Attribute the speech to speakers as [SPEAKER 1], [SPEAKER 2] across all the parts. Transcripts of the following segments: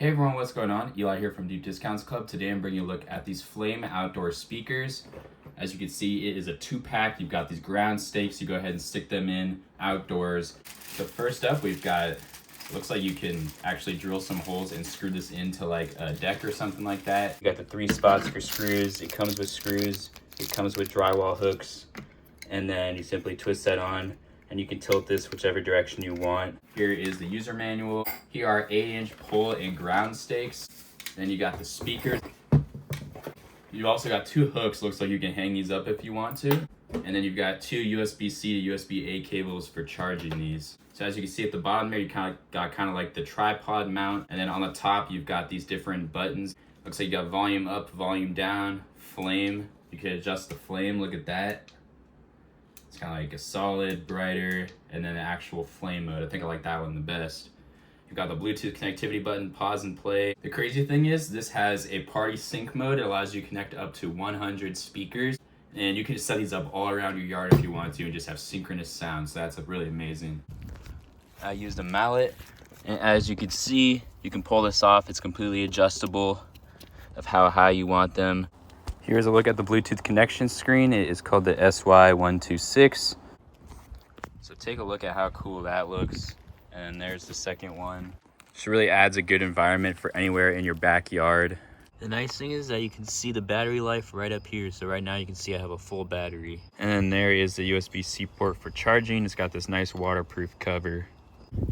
[SPEAKER 1] Hey everyone, what's going on? Eli here from Deep Discounts Club. Today I'm bringing you a look at these Flame outdoor speakers. As you can see, it is a 2-pack. You've got these ground stakes. You go ahead and stick them in outdoors. So first up, we've got, looks like you can actually drill some holes and screw this into like a deck or something like that. You got the 3 spots for screws. It comes with screws. It comes with drywall hooks. And then you simply twist that on and you can tilt this whichever direction you want. Here is the user manual. Here are 8-inch pole and ground stakes. Then you got the speakers. You also got 2 hooks. Looks like you can hang these up if you want to. And then you've got 2 USB-C to USB-A cables for charging these. So as you can see at the bottom there, you got like the tripod mount. And then on the top, you've got these different buttons. Looks like you got volume up, volume down, flame. You can adjust the flame, look at that. It's kind of like a solid, brighter, and then the actual flame mode. I think I like that one the best. You've got the Bluetooth connectivity button, pause and play. The crazy thing is this has a party sync mode. It allows you to connect up to 100 speakers. And you can just set these up all around your yard if you want to and just have synchronous sound. So that's really amazing. I used a mallet. And as you can see, you can pull this off. It's completely adjustable of how high you want them. Here's a look at the Bluetooth connection screen. It is called the SY126. So take a look at how cool that looks. And there's the second one. Just really adds a good environment for anywhere in your backyard. The nice thing is that you can see the battery life right up here. So right now you can see I have a full battery. And there is the USB-C port for charging. It's got this nice waterproof cover.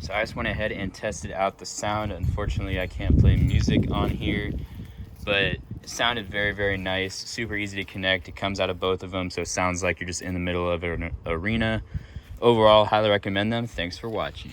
[SPEAKER 1] So I just went ahead and tested out the sound. Unfortunately, I can't play music on here, but it sounded very, very nice. Super easy to connect. It comes out of both of them, so it sounds like you're just in the middle of an arena. Overall, highly recommend them. Thanks for watching.